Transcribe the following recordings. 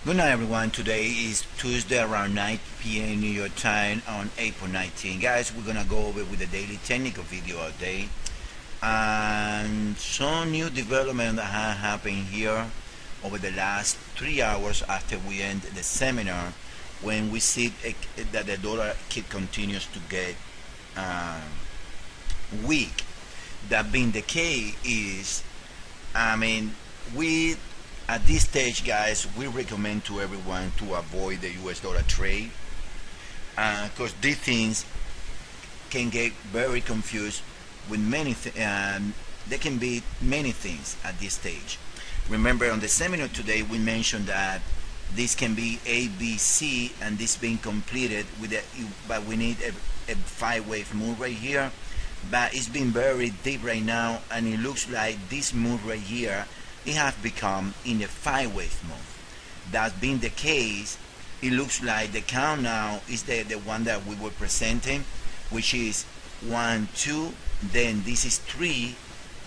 Good night, everyone. Today is Tuesday around 9 p.m. New York time on April 19. Guys, we're gonna go over with the daily technical video all day and some new development that have happened here over the last 3 hours after we end the seminar, when we see that the dollar continues to get weak. That being the case is, we at this stage, guys, we recommend to everyone to avoid the US dollar trade because these things can get very confused with many there can be many things at this stage. Remember, on the seminar today we mentioned that this can be A, B, C, and this being completed with but we need a 5-wave move right here, but it's been very deep right now, and it looks like this move right here, it has become in a 5-wave move. That being the case, it looks like the count now is the one that we were presenting, which is 1, 2, then this is 3,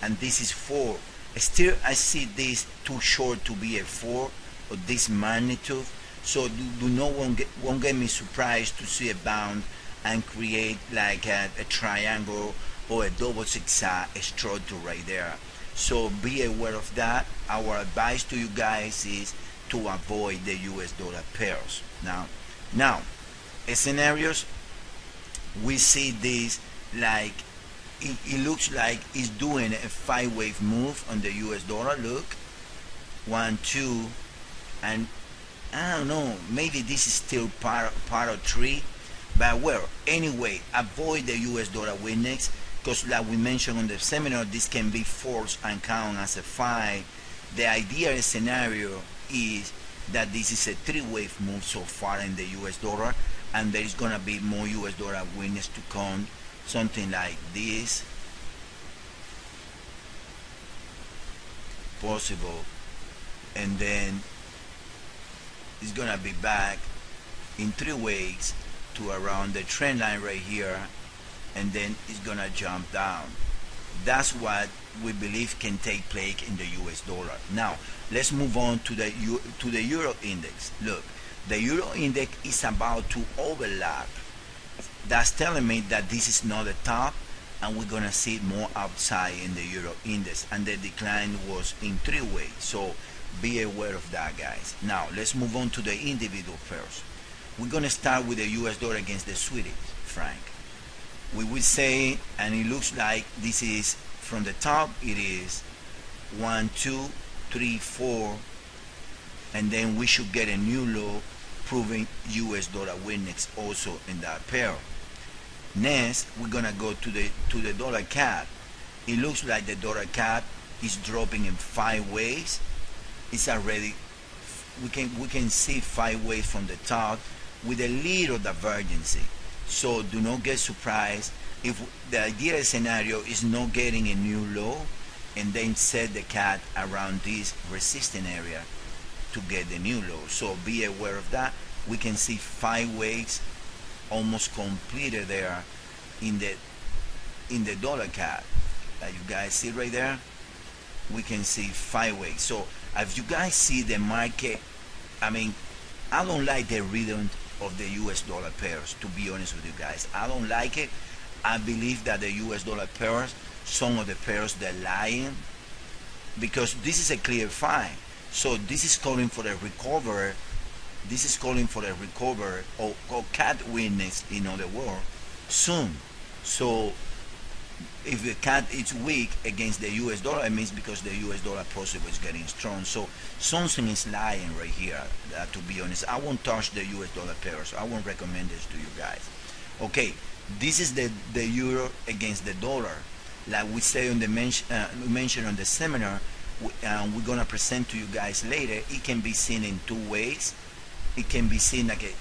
and this is 4. Still, I see this too short to be a 4 of this magnitude, so do not won't get me surprised to see a bound and create like a triangle or a double zigzag structure right there. So be aware of that. Our advice to you guys is to avoid the US dollar pairs. Now, scenarios, we see this like it looks like it's doing a 5-wave move on the US dollar. Look, 1, 2, and I don't know, maybe this is still part of 3, but well, anyway, avoid the US dollar weakness, because like we mentioned on the seminar, this can be false and count as a 5. The ideal scenario is that this is a 3-wave move so far in the US dollar, and there is gonna be more US dollar weakness to come, something like this possible, and then it's gonna be back in 3 waves to around the trend line right here, and then it's gonna jump down. That's what we believe can take place in the US dollar. Now let's move on to the Euro index. Look, the Euro index is about to overlap. That's telling me that this is not the top, and we're gonna see more upside in the Euro index, and the decline was in 3 ways, so be aware of that, guys. Now let's move on to the individual pairs. We're gonna start with the US dollar against the Swedish franc. We will say, and it looks like this is from the top, it is 1, 2, 3, 4, and then we should get a new low proving US dollar weakness also in that pair. Next, we're gonna go to the dollar CAD. It looks like the dollar CAD is dropping in 5 ways. It's already, we can see 5 ways from the top with a little divergence. So do not get surprised if the ideal scenario is not getting a new low and then set the CAD around this resistance area to get the new low. So be aware of that. We can see 5 waves almost completed there in the dollar CAD. You guys see right there, we can see 5 waves. So if you guys see the market, I don't like the rhythm of the US dollar pairs, to be honest with you guys. I don't like it. I believe that the US dollar pairs, some of the pairs, they're lying, because this is a clear 5. So this is calling for a recovery. This is calling for a recovery or CAD weakness, in other words, soon. So if the CAD is weak against the US dollar, it means because the US dollar possibly is getting strong. So something is lying right here. To be honest, I won't touch the US dollar pairs. I won't recommend this to you guys. Okay, this is the euro against the dollar. Like we say on the mentioned on the seminar, we're gonna present to you guys later. It can be seen in 2 ways. It can be seen like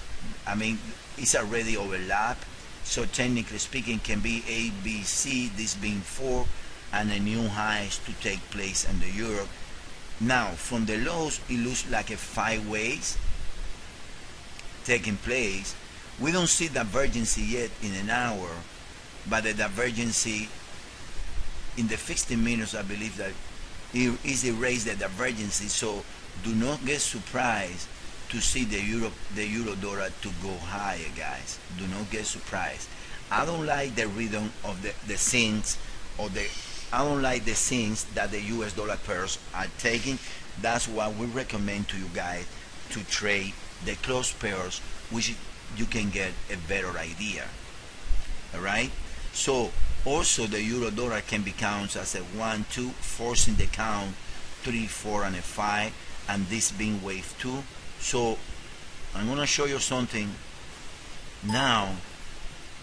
it's already overlapped. So technically speaking, can be A, B, C, this being 4, and a new highs to take place in the euro. Now from the lows, it looks like a 5 ways taking place. We don't see divergence yet in an hour, but the divergence in the 15 minutes, I believe that it is erased the divergence. So do not get surprised to see the euro dollar to go higher, guys. Do not get surprised. I don't like the rhythm of the scenes or the I don't like the scenes that the US dollar pairs are taking. That's why we recommend to you guys to trade the close pairs, which you can get a better idea. Alright? So also the euro dollar can be counted as a 1, 2, forcing the count 3, 4, and a 5, and this being wave 2. So I'm gonna show you something now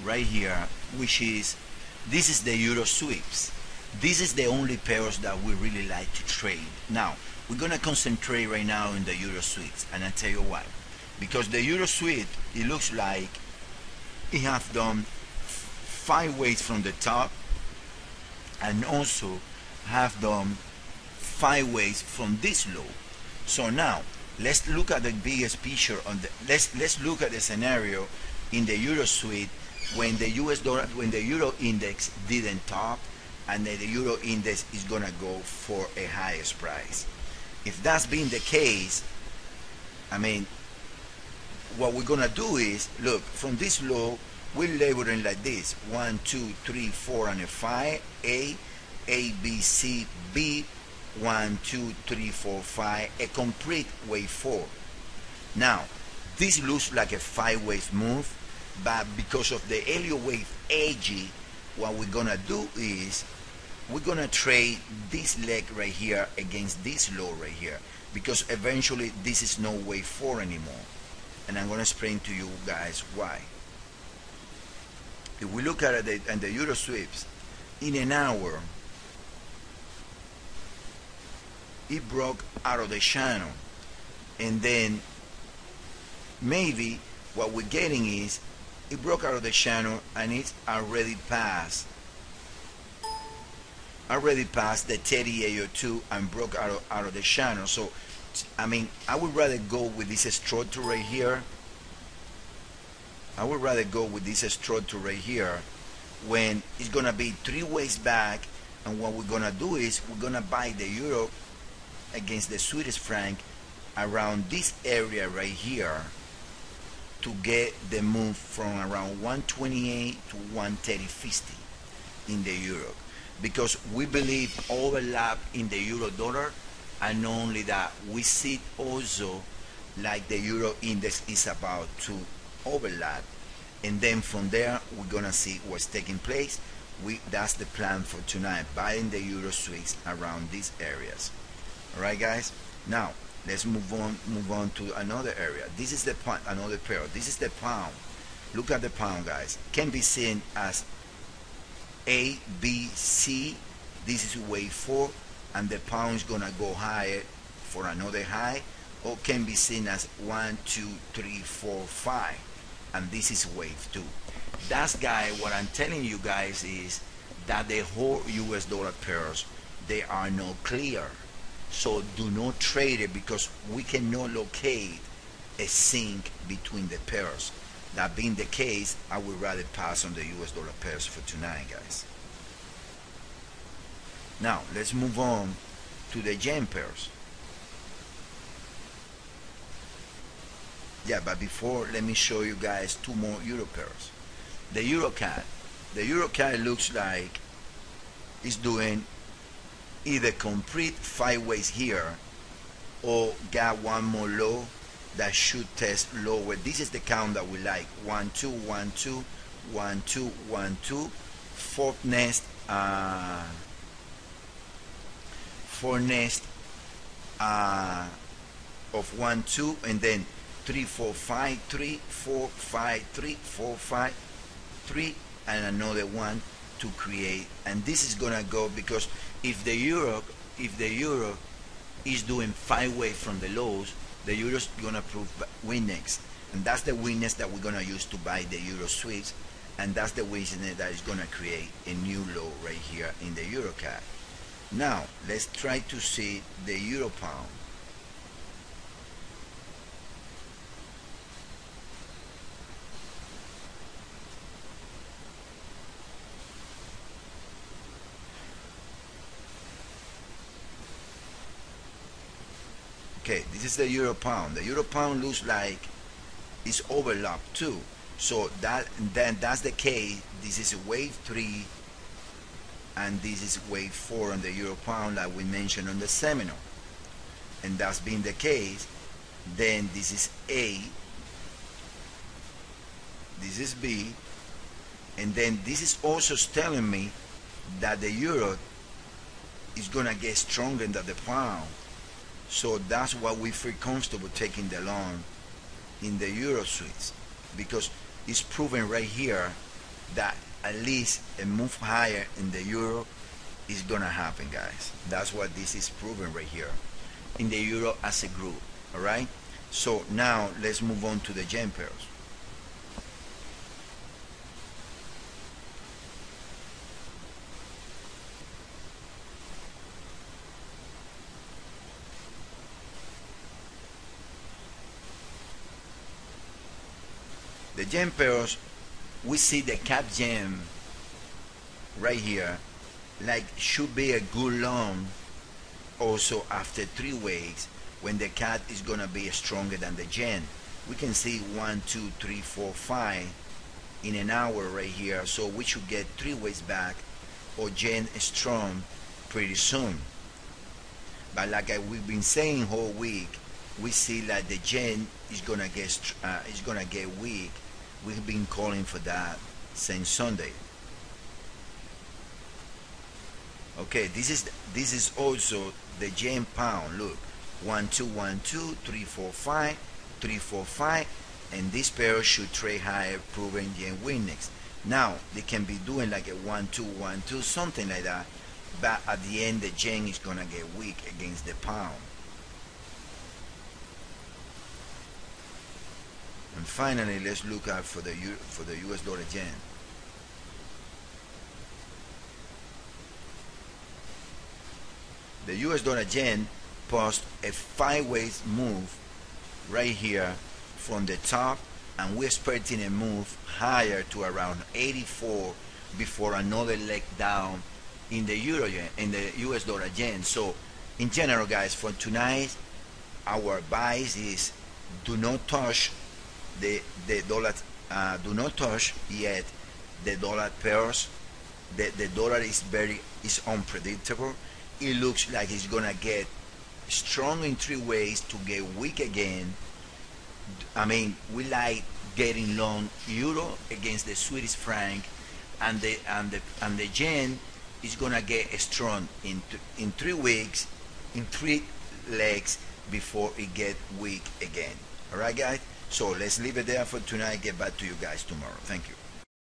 right here, which is this is the euro sweeps. This is the only pairs that we really like to trade. Now we're gonna concentrate right now in the euro sweeps, and I'll tell you why. Because the euro sweep, it looks like it have done 5 waves from the top, and also have done 5 waves from this low. So now let's look at the biggest picture on the let's look at the scenario in the euro sweep when the euro index didn't top, and the euro index is gonna go for a highest price. If that's been the case, I mean, what we're gonna do is look from this low. We're labeling like this: 1, 2, 3, 4, and a 5. A, B, C, B. 1, 2, 3, 4, 5. A complete wave 4. Now, this looks like a 5-wave move, but because of the Elliott Wave AG, what we're gonna do is we're gonna trade this leg right here against this low right here, because eventually this is no wave 4 anymore, and I'm gonna explain to you guys why. If we look at it and the euro sweeps in an hour, it broke out of the channel, and then maybe what we're getting is it broke out of the channel and it's already passed the 30 AO2 and broke out of the channel. So I mean, I would rather go with this structure right here. I would rather go with this structure right here when it's gonna be 3 ways back, and what we're gonna do is we're gonna buy the euro against the Swedish franc around this area right here to get the move from around 128 to 130.50 in the euro, because we believe overlap in the euro dollar, and not only that, we see also like the euro index is about to overlap, and then from there we're gonna see what's taking place. That's the plan for tonight, buying the euro sweeps around these areas. Alright guys, now let's move on to another area. This is the another pair. This is the pound. Look at the pound, guys. Can be seen as A, B, C. This is wave 4, and the pound is gonna go higher for another high, or can be seen as 1, 2, 3, 4, 5, and this is wave 2. That's, guys, what I'm telling you guys is that the whole US dollar pairs, they are not clear. So do not trade it, because we cannot locate a sync between the pairs. That being the case, I would rather pass on the US dollar pairs for tonight, guys. Now let's move on to the yen pairs. Yeah, but before, let me show you guys 2 more euro pairs. The EuroCAD. The EuroCAD looks like it's doing either complete 5 ways here, or got one more low that should test lower. This is the count that we like: 1, 2, 1, 2, 1, 2, 1, 2. Fourth nest of 1, 2, and then 3, 4, 5, 3, 4, 5, 3, 4, 5, 3, and another one to create. And this is gonna go, because if the euro is doing 5 waves from the lows, the euro is gonna prove weakness, and that's the weakness that we're gonna use to buy the euro sweeps, and that's the weakness that is gonna create a new low right here in the EuroCAD. Now let's try to see the euro pound. Okay, this is the euro pound. The euro pound looks like it's overlapped too. So that's the case. This is wave 3 and this is wave 4 on the euro pound, like we mentioned on the seminar. And that's been the case. Then this is A, this is B, and then this is also telling me that the euro is gonna get stronger than the pound. So that's why we feel comfortable taking the long in the euro suites, because it's proven right here that at least a move higher in the euro is gonna happen, guys. That's what this is proven right here in the euro as a group. All right, so now let's move on to the yen pairs. The yen pairs, we see the cap yen right here, like should be a good long also after 3 weeks, when the cat is gonna be stronger than the yen. We can see 1, 2, 3, 4, 5 in an hour right here, so we should get 3 weeks back or yen strong pretty soon. But like we've been saying whole week, we see that the yen is gonna get weak. We've been calling for that since Sunday. Okay, this is also the yen pound. Look, 1, 2, 1, 2, 3, 4, 5, 3, 4, 5, and this pair should trade higher, proving yen weakness. Now they can be doing like a 1, 2, 1, 2, something like that, but at the end the yen is gonna get weak against the pound. And finally, let's look out for the US dollar yen. The US dollar yen post a 5-way move right here from the top, and we're expecting a move higher to around 84 before another leg down in the euro yen, in the US dollar yen. So in general, guys, for tonight, our advice is do not touch the dollar, do not touch yet the dollar pairs. The dollar is unpredictable. It looks like it's gonna get strong in 3 ways to get weak again. I mean, we like getting long euro against the Swedish franc, and the yen is gonna get strong in 3 weeks, in 3 legs before it get weak again. All right, guys. So let's leave it there for tonight. Get back to you guys tomorrow. Thank you.